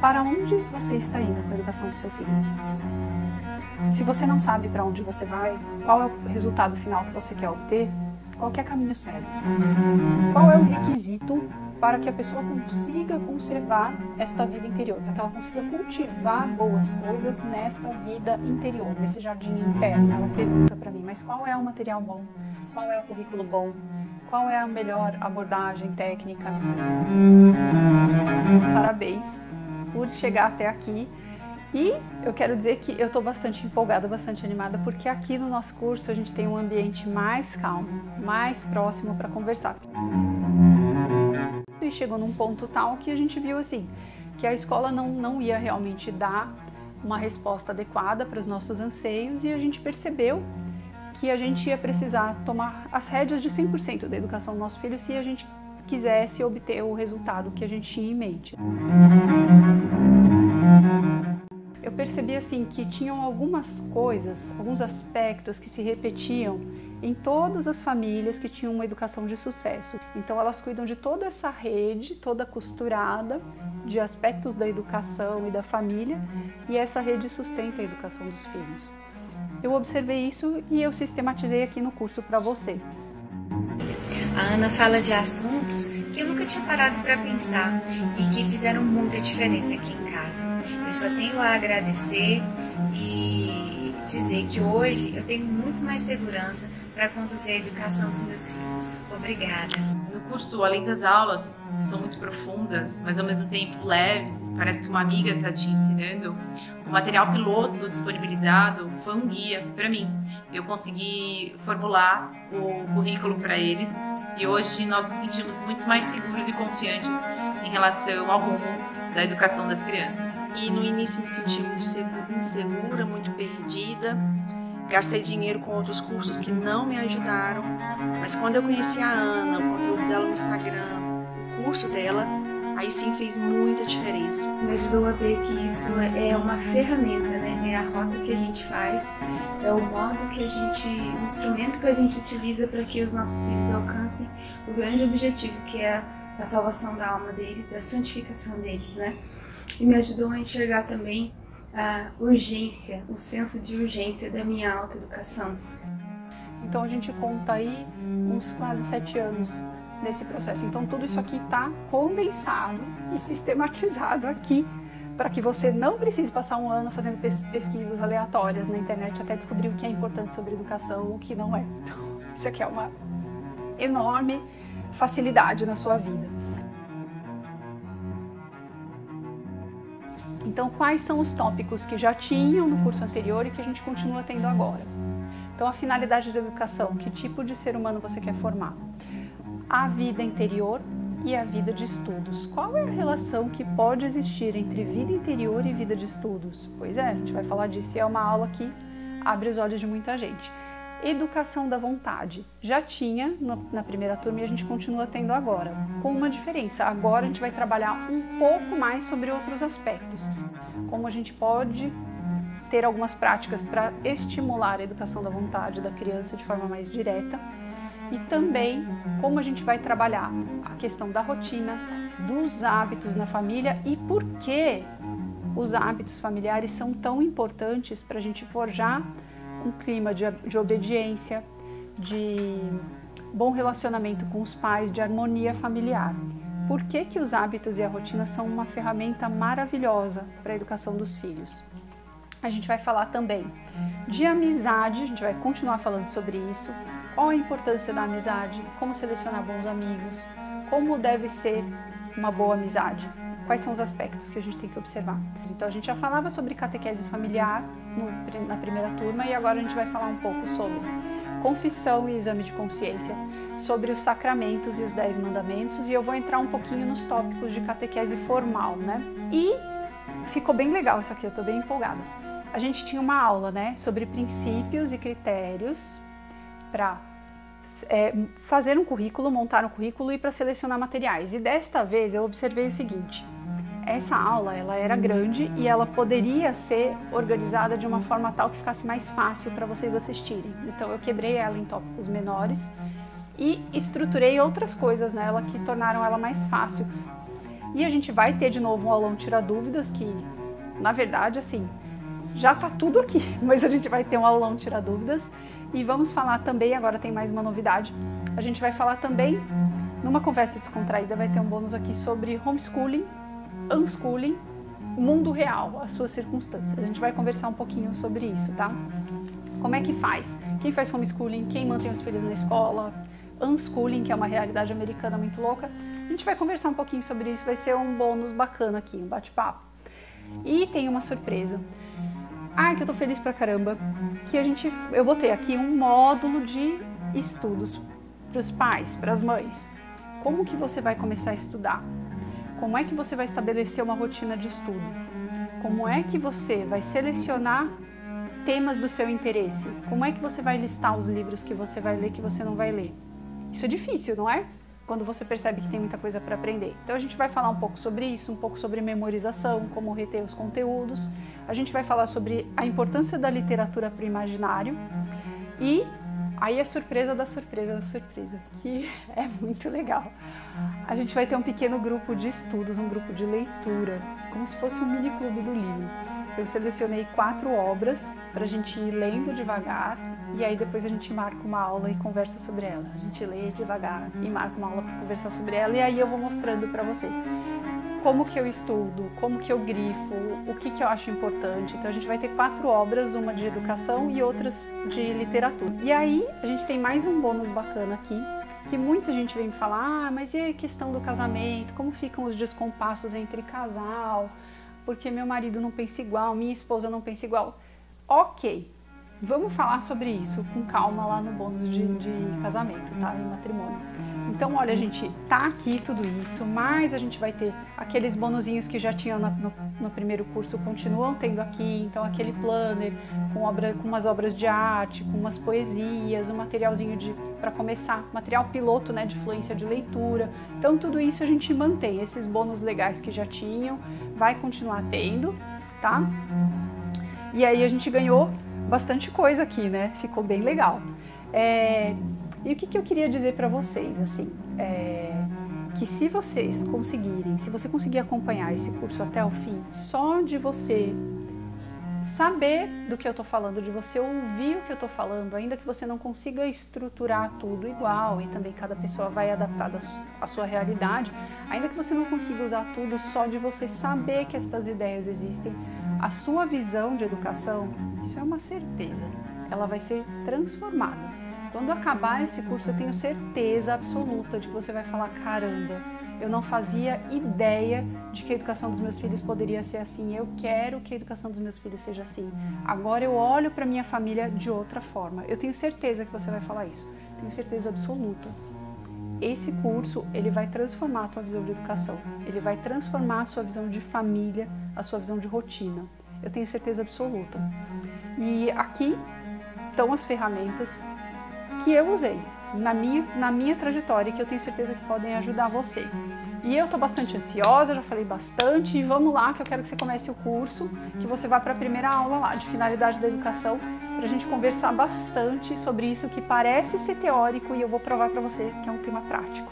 Para onde você está indo com a educação do seu filho? Se você não sabe para onde você vai, qual é o resultado final que você quer obter, qualquer caminho serve. Qual é o requisito para que a pessoa consiga conservar esta vida interior, para que ela consiga cultivar boas coisas nesta vida interior, nesse jardim interno? Ela pergunta para mim, mas qual é o material bom? Qual é o currículo bom? Qual é a melhor abordagem técnica? Parabéns por chegar até aqui. E eu quero dizer que eu estou bastante empolgada, bastante animada, porque aqui no nosso curso a gente tem um ambiente mais calmo, mais próximo para conversar. E chegou num ponto tal que a gente viu assim, que a escola não ia realmente dar uma resposta adequada para os nossos anseios, e a gente percebeu que a gente ia precisar tomar as rédeas de 100% da educação do nosso filho se a gente quisesse obter o resultado que a gente tinha em mente. Eu percebi assim que tinham algumas coisas, alguns aspectos que se repetiam em todas as famílias que tinham uma educação de sucesso. Então elas cuidam de toda essa rede, toda costurada de aspectos da educação e da família, e essa rede sustenta a educação dos filhos. Eu observei isso e eu sistematizei aqui no curso para você. A Ana fala de assuntos que eu nunca tinha parado para pensar e que fizeram muita diferença aqui em casa. Eu só tenho a agradecer e dizer que hoje eu tenho muito mais segurança para conduzir a educação dos meus filhos. Obrigada. No curso, além das aulas, que são muito profundas, mas ao mesmo tempo leves, parece que uma amiga está te ensinando, o material piloto disponibilizado foi um guia para mim. Eu consegui formular o currículo para eles e hoje nós nos sentimos muito mais seguros e confiantes em relação ao rumo da educação das crianças. E no início me senti muito insegura, muito perdida. Gastei dinheiro com outros cursos que não me ajudaram, mas quando eu conheci a Ana, o conteúdo dela no Instagram, o curso dela, aí sim fez muita diferença. Me ajudou a ver que isso é uma ferramenta, né? É a rota que a gente faz, é o modo que a gente, o instrumento que a gente utiliza para que os nossos filhos alcancem o grande objetivo, que é a salvação da alma deles, a santificação deles, né? E me ajudou a enxergar também a urgência, o senso de urgência da minha autoeducação. Então a gente conta aí uns quase 7 anos nesse processo. Então tudo isso aqui está condensado e sistematizado aqui, para que você não precise passar um ano fazendo pesquisas aleatórias na internet até descobrir o que é importante sobre educação, o que não é. Então isso aqui é uma enorme facilidade na sua vida. Então, quais são os tópicos que já tinham no curso anterior e que a gente continua tendo agora? Então, a finalidade da educação, que tipo de ser humano você quer formar? A vida interior e a vida de estudos. Qual é a relação que pode existir entre vida interior e vida de estudos? Pois é, a gente vai falar disso e é uma aula que abre os olhos de muita gente. Educação da vontade. Já tinha na primeira turma e a gente continua tendo agora, com uma diferença. Agora a gente vai trabalhar um pouco mais sobre outros aspectos. Como a gente pode ter algumas práticas para estimular a educação da vontade da criança de forma mais direta. E também como a gente vai trabalhar a questão da rotina, dos hábitos na família e por que os hábitos familiares são tão importantes para a gente forjar um clima de obediência, de bom relacionamento com os pais, de harmonia familiar. Por que que os hábitos e a rotina são uma ferramenta maravilhosa para a educação dos filhos? A gente vai falar também de amizade, a gente vai continuar falando sobre isso, qual a importância da amizade, como selecionar bons amigos, como deve ser uma boa amizade, quais são os aspectos que a gente tem que observar. Então a gente já falava sobre catequese familiar na primeira turma e agora a gente vai falar um pouco sobre confissão e exame de consciência, sobre os sacramentos e os 10 mandamentos, e eu vou entrar um pouquinho nos tópicos de catequese formal, né? E ficou bem legal isso aqui, eu tô bem empolgada. A gente tinha uma aula, né, sobre princípios e critérios para fazer um currículo, montar um currículo e para selecionar materiais. E desta vez eu observei o seguinte: essa aula ela era grande e ela poderia ser organizada de uma forma tal que ficasse mais fácil para vocês assistirem. Então eu quebrei ela em tópicos menores e estruturei outras coisas nela que tornaram ela mais fácil. E a gente vai ter de novo um aulão Tira Dúvidas, que na verdade, assim, já tá tudo aqui, mas a gente vai ter um aulão Tira Dúvidas. E vamos falar também, agora tem mais uma novidade, a gente vai falar também, numa conversa descontraída, vai ter um bônus aqui sobre homeschooling, unschooling, mundo real, as suas circunstâncias. A gente vai conversar um pouquinho sobre isso, tá? Como é que faz? Quem faz homeschooling, quem mantém os filhos na escola, unschooling, que é uma realidade americana muito louca. A gente vai conversar um pouquinho sobre isso, vai ser um bônus bacana aqui, um bate-papo. E tem uma surpresa. Que eu tô feliz pra caramba, que eu botei aqui um módulo de estudos pros pais, pras mães. Como que você vai começar a estudar? Como é que você vai estabelecer uma rotina de estudo? Como é que você vai selecionar temas do seu interesse? Como é que você vai listar os livros que você vai ler, que você não vai ler? Isso é difícil, não é? Quando você percebe que tem muita coisa para aprender. Então a gente vai falar um pouco sobre isso, um pouco sobre memorização, como reter os conteúdos. A gente vai falar sobre a importância da literatura para o imaginário. E aí a surpresa da surpresa da surpresa, que é muito legal. A gente vai ter um pequeno grupo de estudos, um grupo de leitura, como se fosse um mini clube do livro. Eu selecionei 4 obras para a gente ir lendo devagar e aí depois a gente marca uma aula e conversa sobre ela. A gente lê devagar e marca uma aula para conversar sobre ela e aí eu vou mostrando para você como que eu estudo, como que eu grifo, o que eu acho importante. Então a gente vai ter 4 obras, uma de educação e outras de literatura. E aí a gente tem mais um bônus bacana aqui, que muita gente vem me falar, mas e a questão do casamento? Como ficam os descompassos entre casal? Porque meu marido não pensa igual, minha esposa não pensa igual. Ok, vamos falar sobre isso com calma lá no bônus de casamento, tá? Em matrimônio. Então, olha, gente, tá aqui tudo isso, mas a gente vai ter aqueles bonuzinhos que já tinham no primeiro curso, continuam tendo aqui. Então, aquele planner com umas obras de arte, com umas poesias, um materialzinho para começar, material piloto, né, de fluência de leitura. Então, tudo isso a gente mantém, esses bônus legais que já tinham, vai continuar tendo, tá? E aí a gente ganhou bastante coisa aqui, né? Ficou bem legal. E o que eu queria dizer para vocês, assim, que se vocês conseguirem, se você conseguir acompanhar esse curso até o fim, só de você saber do que eu tô falando, de você ouvir o que eu tô falando, ainda que você não consiga estruturar tudo igual, e também cada pessoa vai adaptar à sua realidade, ainda que você não consiga usar tudo, só de você saber que estas ideias existem, a sua visão de educação, isso é uma certeza, ela vai ser transformada. Quando acabar esse curso, eu tenho certeza absoluta de que você vai falar, caramba, eu não fazia ideia de que a educação dos meus filhos poderia ser assim, eu quero que a educação dos meus filhos seja assim. Agora eu olho para minha família de outra forma. Eu tenho certeza que você vai falar isso, tenho certeza absoluta. Esse curso, ele vai transformar a tua visão de educação, ele vai transformar a sua visão de família, a sua visão de rotina. Eu tenho certeza absoluta. E aqui estão as ferramentas que eu usei na minha trajetória, que eu tenho certeza que podem ajudar você. E eu tô bastante ansiosa, já falei bastante, e vamos lá que eu quero que você comece o curso, que você vá para a primeira aula lá de finalidade da educação, pra gente conversar bastante sobre isso que parece ser teórico e eu vou provar para você que é um tema prático.